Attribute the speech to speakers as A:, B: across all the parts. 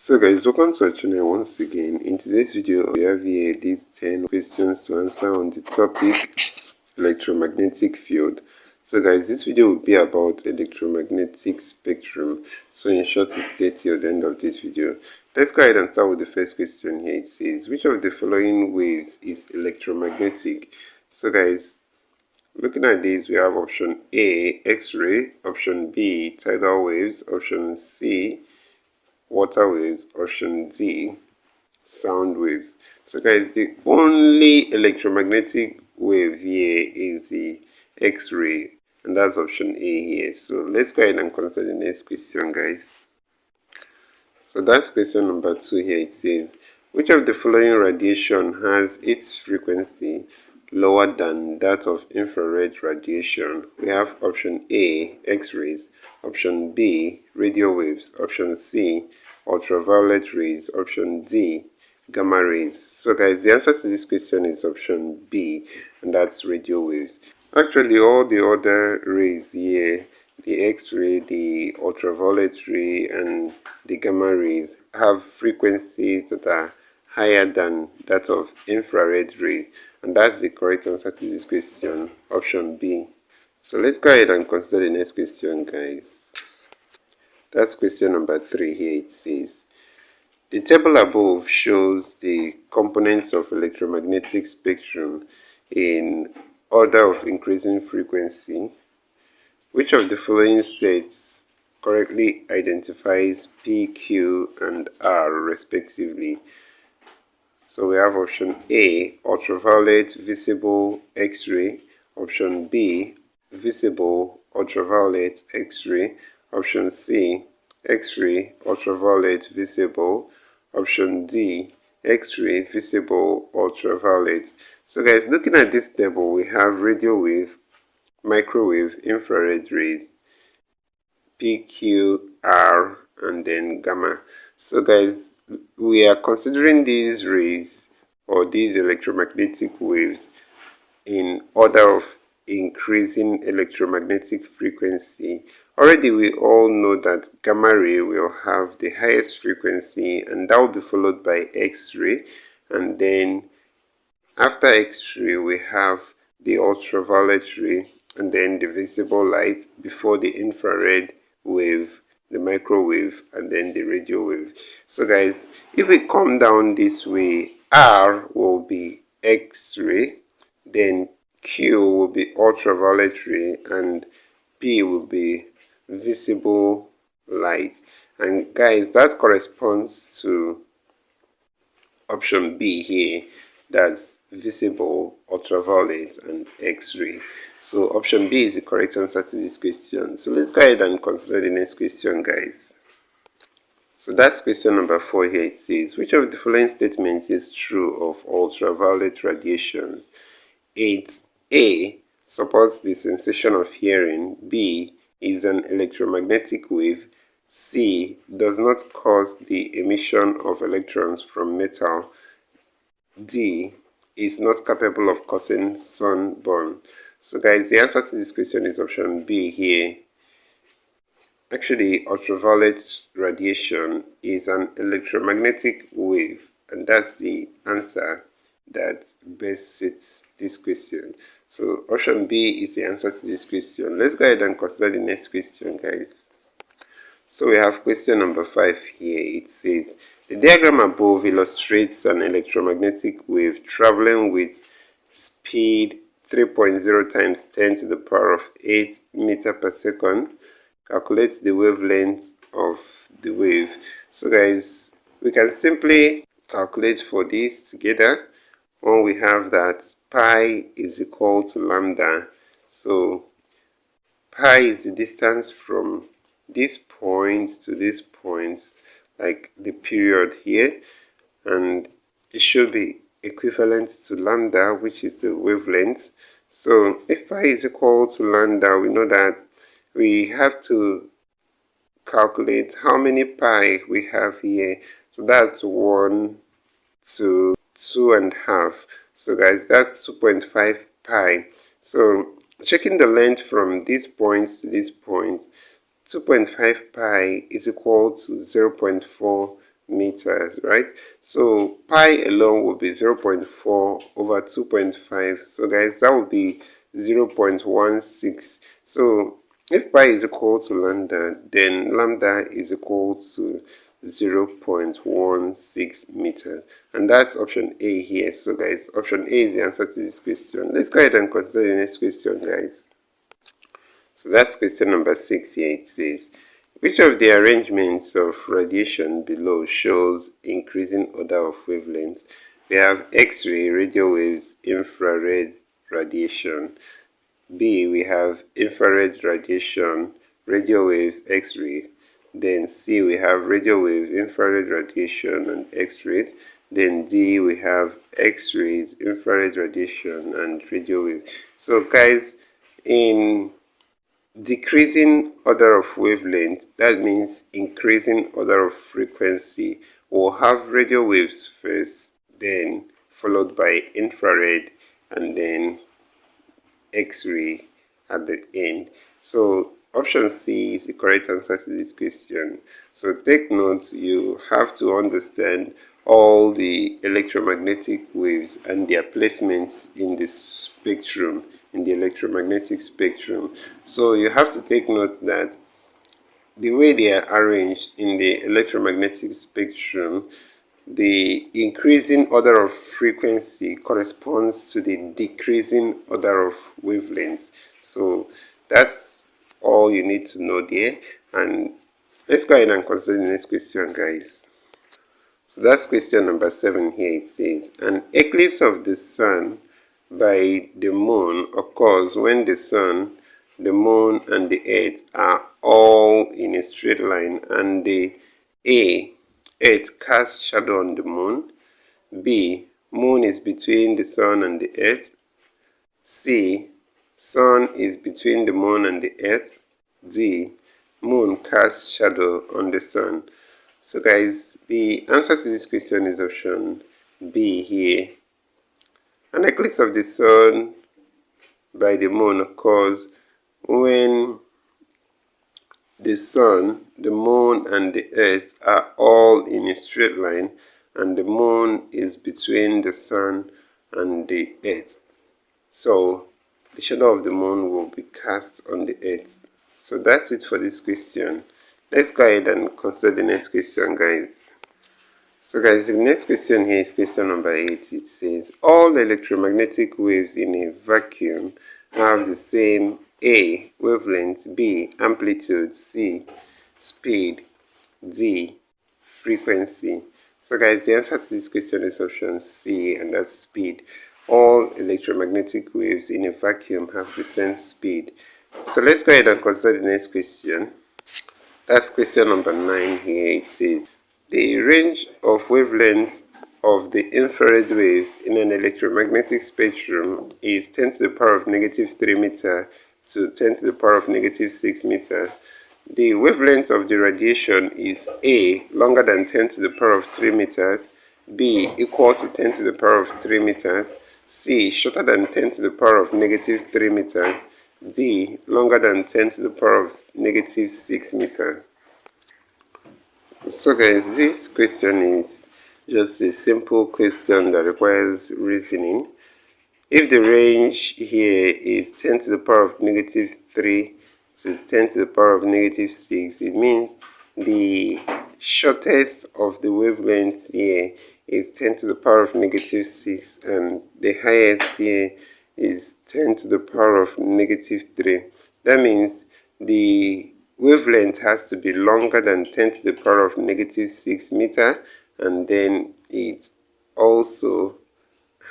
A: So guys, welcome to our channel once again. In today's video, we have here these 10 questions to answer on the topic electromagnetic field. So guys, this video will be about electromagnetic spectrum. So in short, stay till the end of this video. Let's go ahead and start with the first question here. It says, which of the following waves is electromagnetic? So guys, looking at this, we have option A, X-ray, option B, tidal waves, option C, water waves, option D, sound waves. So guys, the only electromagnetic wave here is the X-ray, and that's option A here. So let's go ahead and consider the next question, guys. So that's question number 2 here. It says, which of the following radiation has its frequency lower than that of infrared radiation? We have option A, X-rays, option B, radio waves, option C, ultraviolet rays, option D, gamma rays. So guys, the answer to this question is option B, and that's radio waves. Actually, all the other rays here, the X-ray, the ultraviolet ray, and the gamma rays, have frequencies that are higher than that of infrared ray, and that's the correct answer to this question, option B. So let's go ahead and consider the next question, guys. That's question number 3 here. It says, the table above shows the components of electromagnetic spectrum in order of increasing frequency. Which of the following sets correctly identifies P, Q, and R respectively? So we have option A, ultraviolet, visible, X-ray, option B, visible, ultraviolet, X-ray, option C, X-ray, ultraviolet, visible, option D, X-ray, visible, ultraviolet. So guys, looking at this table, we have radio wave, microwave, infrared rays, P, Q, R, and then gamma. So guys, we are considering these rays or these electromagnetic waves in order of increasing electromagnetic frequency. Already we all know that gamma ray will have the highest frequency, and that will be followed by X-ray, and then after X-ray we have the ultraviolet ray, and then the visible light before the infrared wave, the microwave, and then the radio wave. So guys, if we come down this way, R will be X-ray, then Q will be ultraviolet ray, and P will be visible light. And guys, that corresponds to option B here, that's visible, ultraviolet, and X-ray. So option B is the correct answer to this question. So let's go ahead and consider the next question, guys. So that's question number 4 here. It says, which of the following statements is true of ultraviolet radiations? It's A, supports the sensation of hearing, B, is an electromagnetic wave, C, does not cause the emission of electrons from metal, D, is not capable of causing sunburn. So guys, the answer to this question is option B here. Actually, ultraviolet radiation is an electromagnetic wave, and that's the answer that best suits this question. So option B is the answer to this question. Let's go ahead and consider the next question, guys. So we have question number 5 here. It says, the diagram above illustrates an electromagnetic wave traveling with speed 3.0 times 10 to the power of 8 meter per second. Calculates the wavelength of the wave. So guys, we can simply calculate for this together when we have that pi is equal to lambda. So pi is the distance from this point to this point, like the period here, and it should be equivalent to lambda, which is the wavelength. So if pi is equal to lambda, we know that we have to calculate how many pi we have here. So that's 1 to 2.5. So guys, that's 2.5 pi. So checking the length from this point to this point, 2.5 pi is equal to 0.4 meters, right? So pi alone will be 0.4 over 2.5. So guys, that would be 0.16. So if pi is equal to lambda, then lambda is equal to 0.16 meters, and that's option A here. So guys, option A is the answer to this question. Let's go ahead and consider the next question, guys. So that's question number 6 here. It says, which of the arrangements of radiation below shows increasing order of wavelengths? We have X-ray, radio waves, infrared radiation. B, we have infrared radiation, radio waves, X-ray. Then C, we have radio waves, infrared radiation, and X-rays. Then D, we have X-rays, infrared radiation, and radio waves. So guys, in decreasing order of wavelength, that means increasing order of frequency. We'll have radio waves first, then followed by infrared, and then X-ray at the end. So option C is the correct answer to this question. So take note, you have to understand all the electromagnetic waves and their placements in the spectrum, in the electromagnetic spectrum. So you have to take note that the way they are arranged in the electromagnetic spectrum, the increasing order of frequency corresponds to the decreasing order of wavelengths. So that's all you need to know there. And let's go ahead and consider the next question, guys. So that's question number 7 here. It says, an eclipse of the sun by the moon occurs when the sun, the moon, and the earth are all in a straight line, and the Earth casts shadow on the moon. B, moon is between the sun and the earth. C, sun is between the moon and the earth. D, moon casts shadow on the sun. So guys, the answer to this question is option B here. An eclipse of the sun by the moon occurs when the sun, the moon, and the earth are all in a straight line, and the moon is between the sun and the earth. So the shadow of the moon will be cast on the earth. So that's it for this question. Let's go ahead and consider the next question, guys. So guys, the next question here is question number 8. It says, all electromagnetic waves in a vacuum have the same A, wavelength, B, amplitude, C, speed, D, frequency. So guys, the answer to this question is option C, and that's speed. All electromagnetic waves in a vacuum have the same speed. So let's go ahead and consider the next question. That's question number 9 here. It says, the range of wavelengths of the infrared waves in an electromagnetic spectrum is 10 to the power of -3 meter to 10 to the power of -6 meter. The wavelength of the radiation is A, longer than 10 to the power of 3 meters, B, equal to 10 to the power of 3 meters, C, shorter than 10 to the power of -3 meters, D, longer than 10 to the power of -6 meters. So guys, this question is just a simple question that requires reasoning. If the range here is 10 to the power of -3 to 10 to the power of -6, it means the shortest of the wavelengths here is 10 to the power of -6, and the highest here is 10 to the power of -3. That means the wavelength has to be longer than 10 to the power of -6 meter, and then it also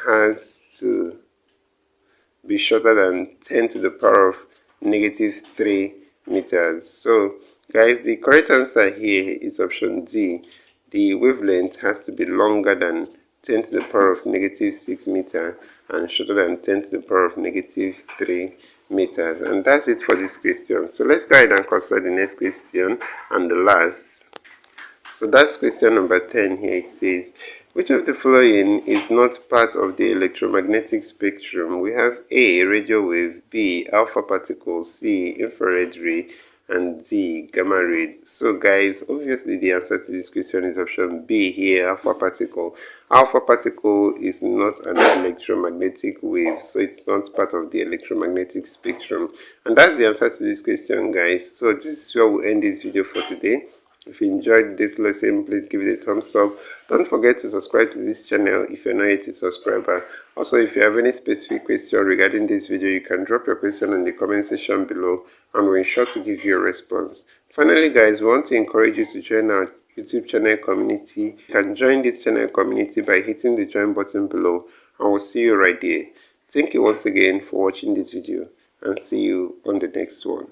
A: has to be shorter than 10 to the power of -3 meters. So guys, the correct answer here is option D. The wavelength has to be longer than 10 to the power of -6 meter and shorter than 10 to the power of -3 meters. And that's it for this question. So let's go ahead and consider the next question and the last. So that's question number 10 here. It says, which of the following is not part of the electromagnetic spectrum? We have A, radio wave, B, alpha particle, C, infrared ray, and D, gamma ray. So guys, obviously the answer to this question is option B here, alpha particle. Alpha particle is not an electromagnetic wave, so it's not part of the electromagnetic spectrum. And that's the answer to this question, guys. So this is where we'll end this video for today. If you enjoyed this lesson, please give it a thumbs up. Don't forget to subscribe to this channel if you're not yet a subscriber. Also, if you have any specific question regarding this video, you can drop your question in the comment section below and we'll ensure to give you a response. Finally, guys, we want to encourage you to join our YouTube channel community. You can join this channel community by hitting the join button below, and we'll see you right there. Thank you once again for watching this video, and see you on the next one.